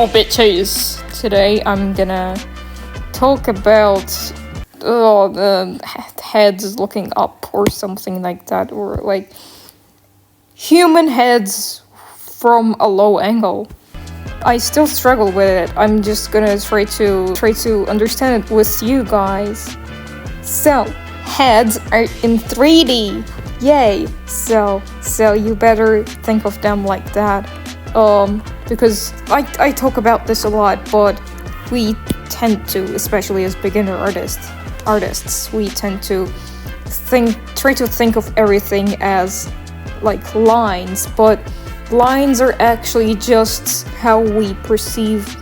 Hello bitches! Today I'm gonna talk about the heads looking up or something like that, or like human heads from a low angle. I still struggle with it. I'm just gonna try to understand it with you guys. So, heads are in 3D. Yay! So you better think of them like that. Because I talk about this a lot, but we tend to, especially as beginner artists, we tend to try to think of everything as like lines, but lines are actually just how we perceive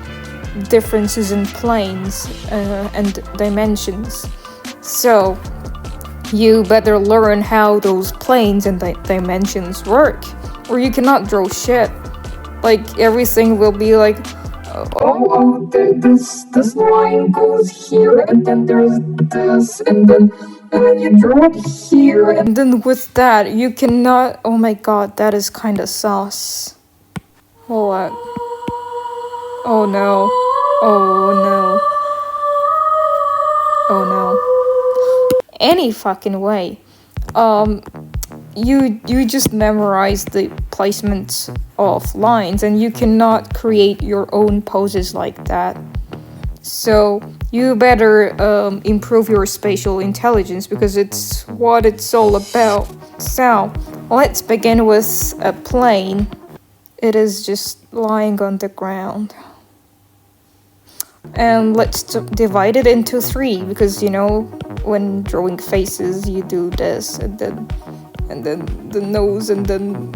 differences in planes and dimensions. So you better learn how those planes and dimensions work, or you cannot draw shit. Like, everything will be like, this line goes here, and then there's this, and then you draw it here, and then with that, you cannot. Oh my god, that is kinda sus. Hold on. Oh no. Oh no. Oh no. Any fucking way. You just memorize the placement of lines, and you cannot create your own poses like that. So you better improve your spatial intelligence, because it's what it's all about. So let's begin with a plane. It is just lying on the ground. And let's divide it into 3, because you know, when drawing faces you do this, and then the nose, and then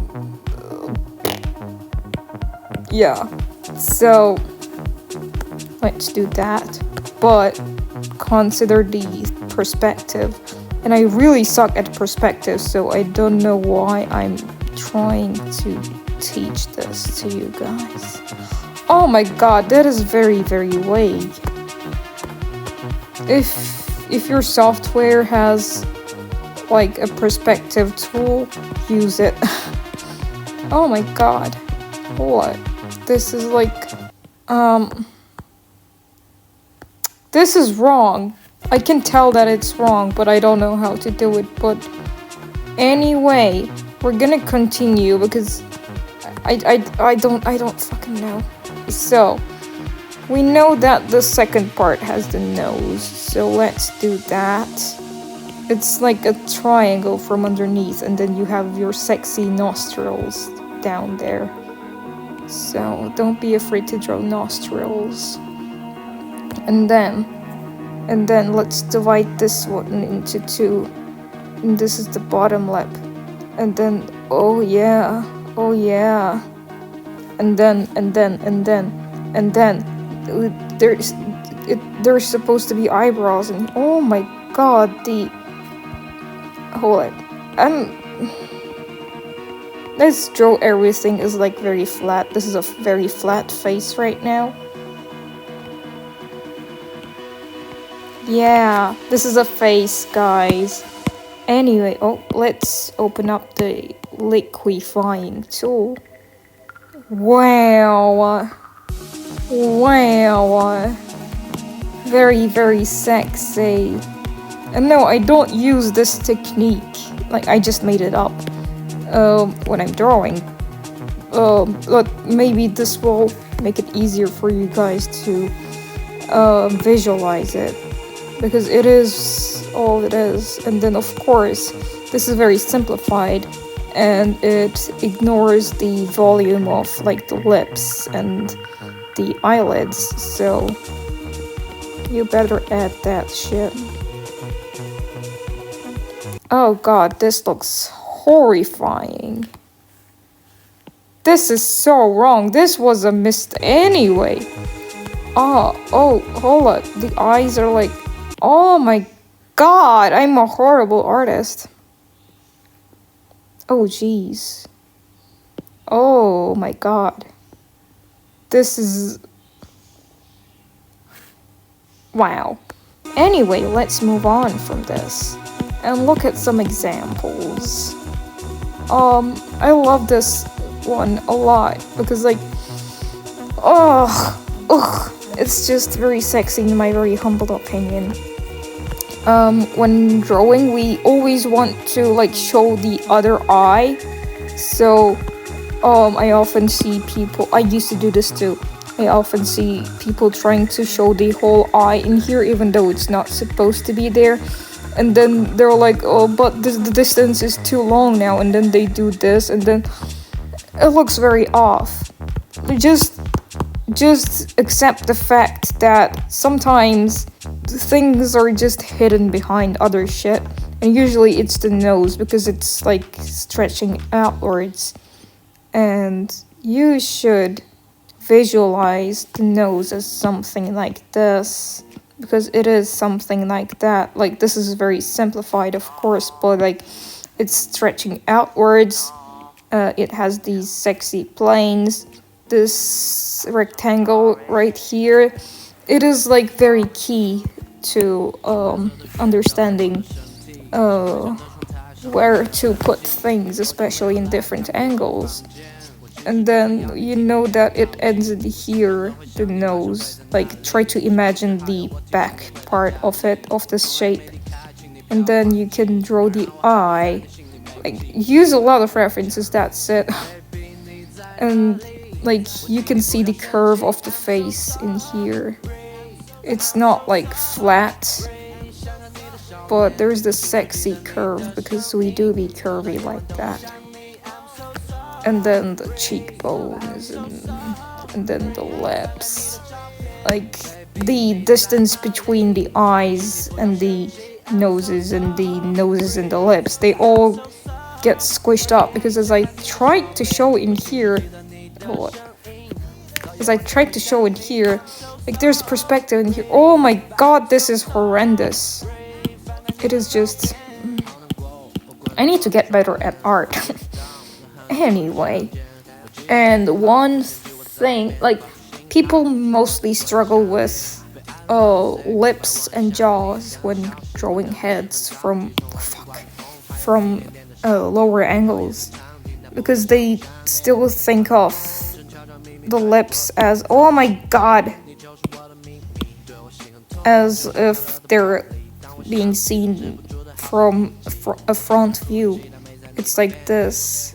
yeah. So let's do that, but consider the perspective. And I really suck at perspective, so I don't know why I'm trying to teach this to you guys. Oh my god, that is very, very vague. If your software has like a perspective tool, use it. Oh my god. What? This is like this is wrong. I can tell that it's wrong, but I don't know how to do it. But anyway, we're gonna continue, because I don't fucking know. So we know that the second part has the nose, so let's do that. It's like a triangle from underneath, and then you have your sexy nostrils down there. So don't be afraid to draw nostrils. And then let's divide this one into 2. And this is the bottom lip. And then oh yeah. And then there's supposed to be eyebrows, and oh my god, hold on. Let's draw everything is like very flat. This is a very flat face right now. Yeah, this is a face, guys. Anyway, let's open up the liquefying tool. Wow. Very, very sexy. And no, I don't use this technique. Like, I just made it up when I'm drawing. But maybe this will make it easier for you guys to visualize it, because it is all it is. And then of course, this is very simplified, and it ignores the volume of like the lips and the eyelids, so you better add that shit. Oh god, this looks horrifying. This is so wrong. This was a mistake anyway. Oh, hold up. The eyes are like, oh my god, I'm a horrible artist. Oh jeez. Oh my god. This is... wow. Anyway, let's move on from this and look at some examples. I love this one a lot, because like It's just very sexy in my very humble opinion. When drawing, we always want to like show the other eye. So, I often see people. I used to do this too. I often see people trying to show the whole eye in here, even though it's not supposed to be there. And then they're like, "Oh, but the distance is too long now." And then they do this, and then it looks very off. Just accept the fact that sometimes things are just hidden behind other shit, and usually it's the nose because it's like stretching outwards, and you should visualize the nose as something like this because it is something like that. Like, this is very simplified, of course, but like it's stretching outwards. It has these sexy planes. This rectangle right here, it is like very key to understanding where to put things, especially in different angles. And then you know that it ends in here, the nose. Like, try to imagine the back part of it, of this shape. And then you can draw the eye. Like, use a lot of references, that's it. And like, you can see the curve of the face in here. It's not like flat, but there's the sexy curve because we do be curvy like that. And then the cheekbones and then the lips. Like, the distance between the eyes and the noses and the lips, they all get squished up because as I tried to show in here, like, there's perspective in here. Oh my god, this is horrendous. It is just... I need to get better at art. Anyway. And one thing, like, people mostly struggle with lips and jaws when drawing heads from lower angles, because they still think of the lips as, oh my god, as if they're being seen from a front view. It's like this.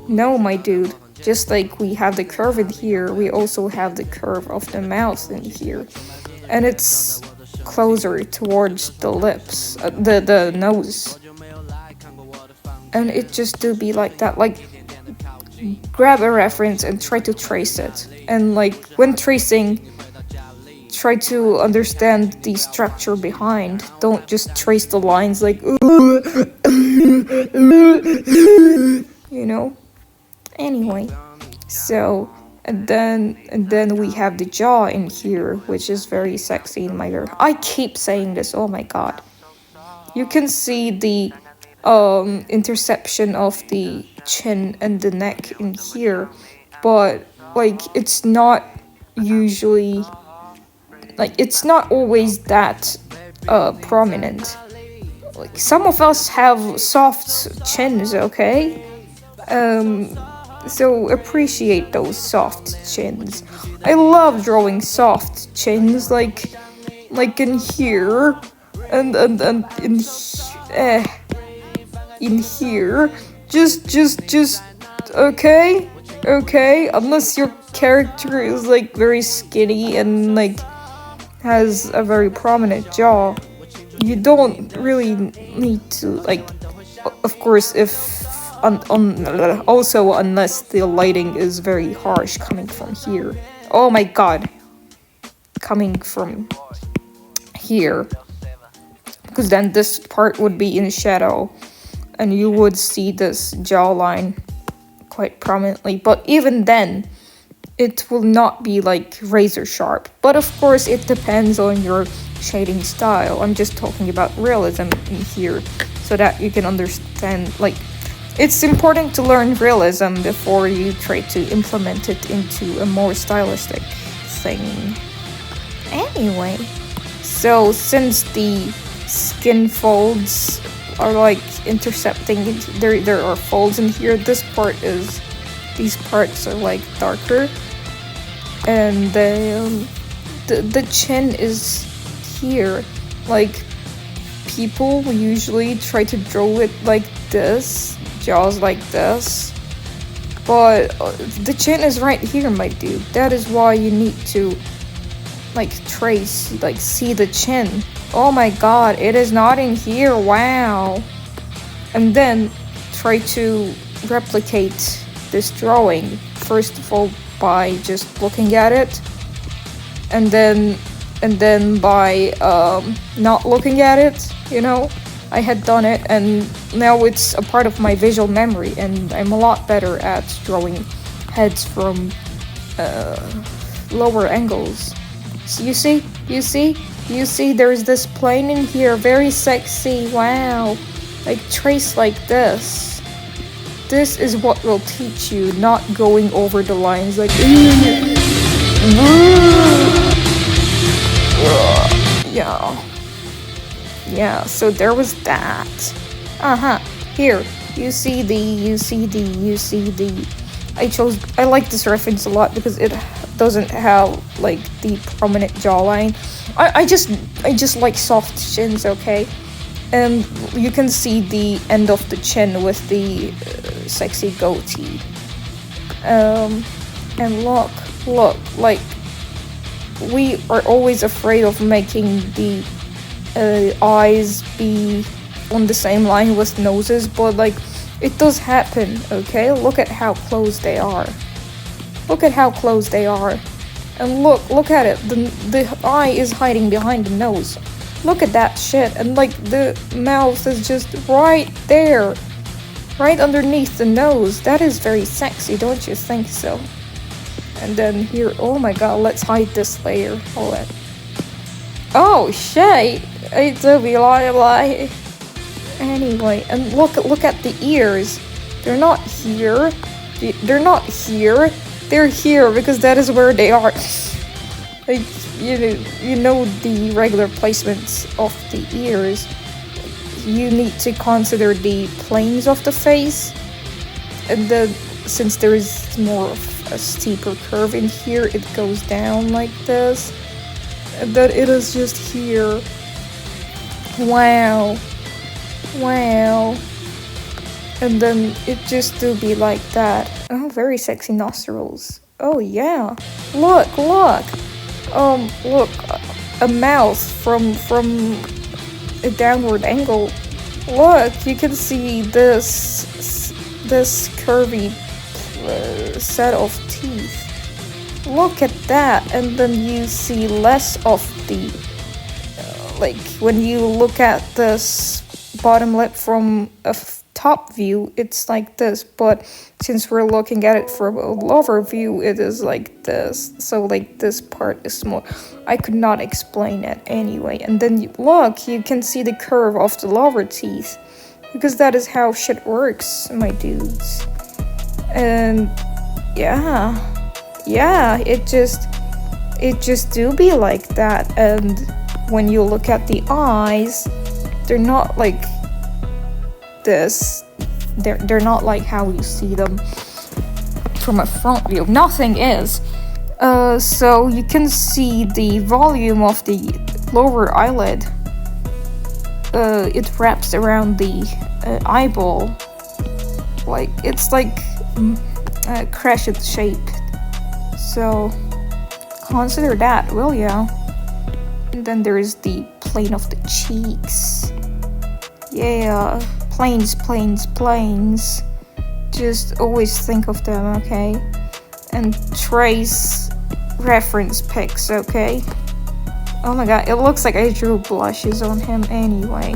No, my dude. Just like we have the curve in here, we also have the curve of the mouth in here. And it's closer towards the lips, the nose. And it just do be like that. Like, grab a reference and try to trace it. And like, when tracing, try to understand the structure behind. Don't just trace the lines like, you know? Anyway, so, and then we have the jaw in here, which is very sexy in my ear. I keep saying this, oh my god. You can see the interception of the chin and the neck in here, but like, it's not usually, like, it's not always that prominent. Like, some of us have soft chins, okay? So appreciate those soft chins. I love drawing soft chins, like in here, and in here. Just okay, unless your character is like very skinny and like has a very prominent jaw, you don't really need to, like, of course, if also unless the lighting is very harsh coming from here. Oh my god, coming from here, because then this part would be in shadow and you would see this jawline quite prominently, but even then it will not be like razor sharp. But of course it depends on your shading style. I'm just talking about realism in here so that you can understand, like, it's important to learn realism before you try to implement it into a more stylistic thing. Anyway, so since the skin folds are like intercepting, there are folds in here, these parts are like darker. and the chin is here. Like, people usually try to draw it like this, jaws like this, but the chin is right here, my dude. That is why you need to like trace, like see the chin. Oh my god, it is not in here. Wow. And then try to replicate this drawing, first of all by just looking at it, and then by not looking at it, you know. I had done it, and now it's a part of my visual memory, and I'm a lot better at drawing heads from lower angles. So you see, there's this plane in here, very sexy. Wow. Like, trace like this. This is what will teach you, not going over the lines like yeah, so there was that. Here, you see the I like this reference a lot because it doesn't have like the prominent jawline. I just like soft chins, okay? And you can see the end of the chin with the sexy goatee. And look, like, we are always afraid of making the eyes be on the same line with noses, but like, it does happen, okay? Look at how close they are. And look at it. The eye is hiding behind the nose. Look at that shit. And like, the mouth is just right there, right underneath the nose. That is very sexy, don't you think so? And then here, oh my god, let's hide this layer. Hold on. Oh shit, it's a lie. Anyway, and look at the ears. They're not here. They're here because that is where they are. Like, you know the regular placements of the ears. You need to consider the planes of the face, and then since there is more of a steeper curve in here, it goes down like this, and then it is just here. Wow. And then it just do be like that. Oh, very sexy nostrils. Oh yeah. Look. Look, a mouth from a downward angle. Look, you can see this curvy set of teeth. Look at that, and then you see less of the like, when you look at this bottom lip from a top view, it's like this, but since we're looking at it from a lower view, it is like this. So like, this part is small. I could not explain it anyway. And then look, you can see the curve of the lower teeth, because that is how shit works, my dudes. And yeah, it just do be like that. And when you look at the eyes, they're not like this. They're not like how you see them from a front view. Nothing is. So you can see the volume of the lower eyelid. It wraps around the eyeball. Like, it's like crescent shape. So consider that, will ya? And then there is the plane of the cheeks. Yeah, planes. Just always think of them, okay? And trace reference pics, okay? Oh my god, it looks like I drew blushes on him anyway.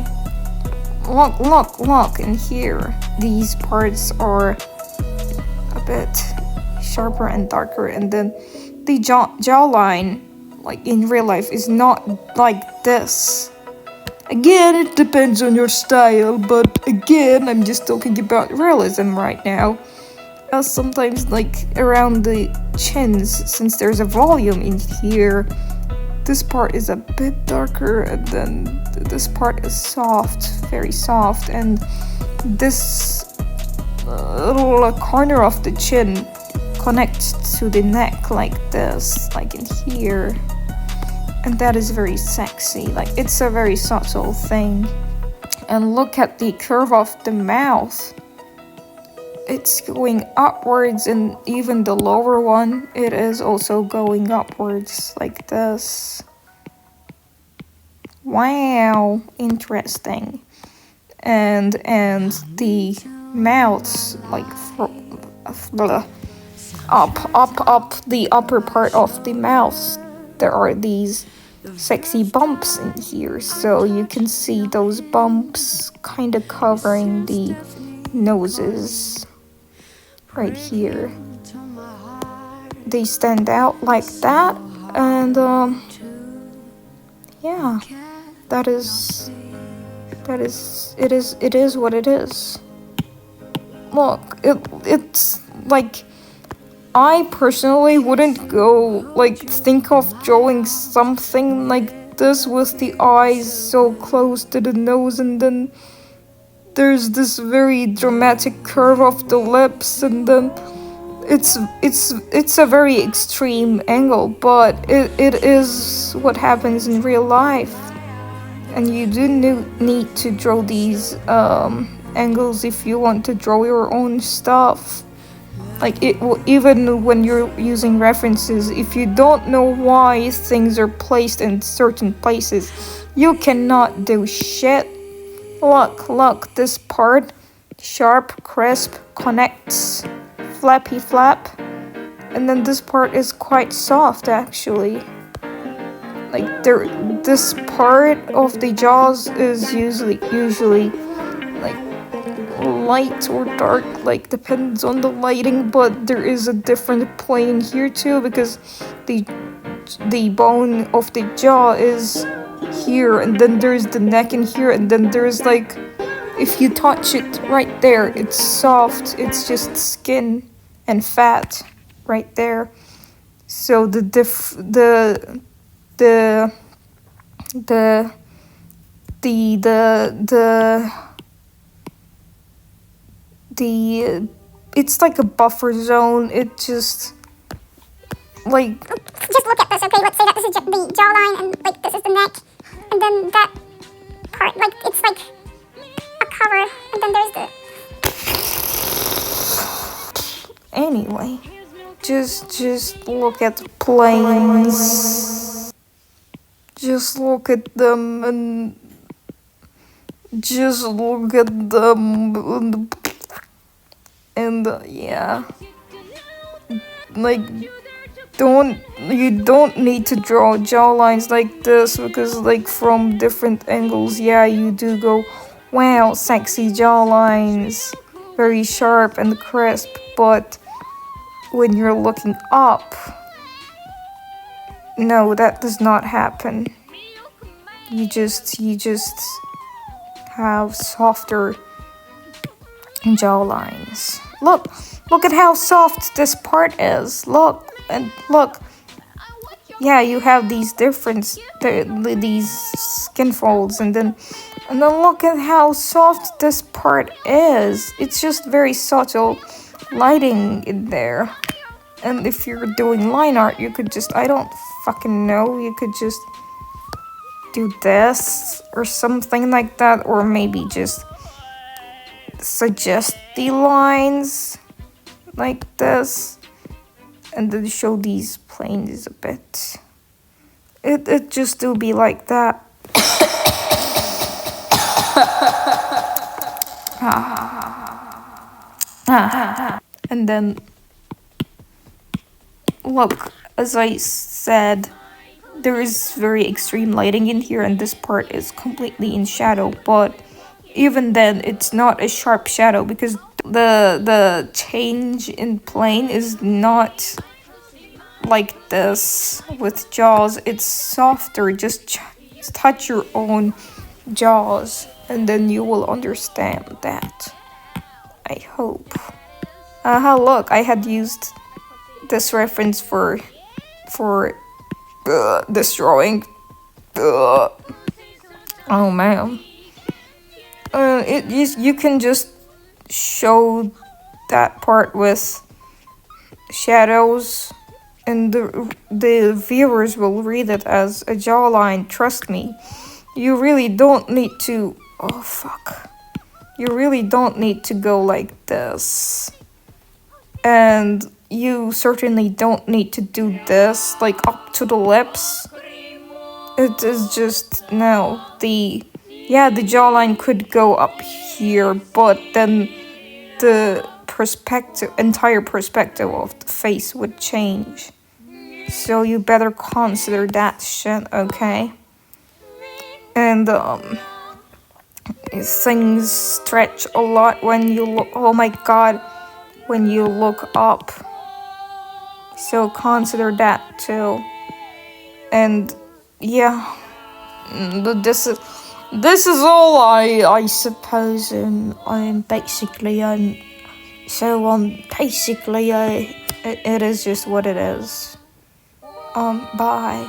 Look, and here. These parts are a bit sharper and darker, and then the jawline, like in real life, is not like this. Again, it depends on your style, but again, I'm just talking about realism right now. Sometimes, like, around the chins, since there's a volume in here, this part is a bit darker, and then this part is soft, very soft, and this little corner of the chin connects to the neck like this, like in here. And that is very sexy, like it's a very subtle thing. And look at the curve of the mouth. It's going upwards, and even the lower one, it is also going upwards like this. Wow, interesting. And the mouths, like up the upper part of the mouth, there are these sexy bumps in here, so you can see those bumps kind of covering the noses right here. They stand out like that, and yeah, it is what it is. Look, it's like, I personally wouldn't go, like, think of drawing something like this with the eyes so close to the nose, and then there's this very dramatic curve of the lips, and then it's a very extreme angle, but it is what happens in real life. And you do need to draw these angles if you want to draw your own stuff. Like, even when you're using references, if you don't know why things are placed in certain places, you cannot do shit. Look, this part, sharp, crisp, connects, flappy flap, and then this part is quite soft actually. Like, this part of the jaws is usually like light or dark, like depends on the lighting, but there is a different plane here too, because the bone of the jaw is here, and then there's the neck in here, and then there's like, if you touch it right there, it's soft, it's just skin and fat right there. So it's like a buffer zone. It just, like, just look at this, okay? Let's say that this is the jawline, and like this is the neck, and then that part, like it's like a cover, and then there's the. Anyway, just look at the planes. Just look at them, and just look at them, and yeah, like, you don't need to draw jawlines like this, because like from different angles, yeah, you do go, wow, sexy jawlines, very sharp and crisp, but when you're looking up, no, that does not happen. You just have softer jawlines. Look at how soft this part is. Look. Yeah, you have these these skin folds, and then look at how soft this part is. It's just very subtle lighting in there. And if you're doing line art, you could just, I don't fucking know, you could just do this or something like that, or maybe just suggest the lines like this, and then show these planes a bit. It just will be like that. And then, look, as I said, there is very extreme lighting in here, and this part is completely in shadow, but even then, it's not a sharp shadow, because the change in plane is not like this with jaws. It's softer. Just touch your own jaws, and then you will understand that, I hope. Look, I had used this reference for this drawing. Oh man. You can just show that part with shadows, and the viewers will read it as a jawline. Trust me, you really don't need to. Oh fuck. You really don't need to go like this. And you certainly don't need to do this, like up to the lips. It is just, no. The jawline could go up here, but then the entire perspective of the face would change. So you better consider that shit, okay? And, things stretch a lot when you look, oh my god, when you look up. So consider that too. And, yeah, this is all I suppose. Basically, basically, it is just what it is. Bye.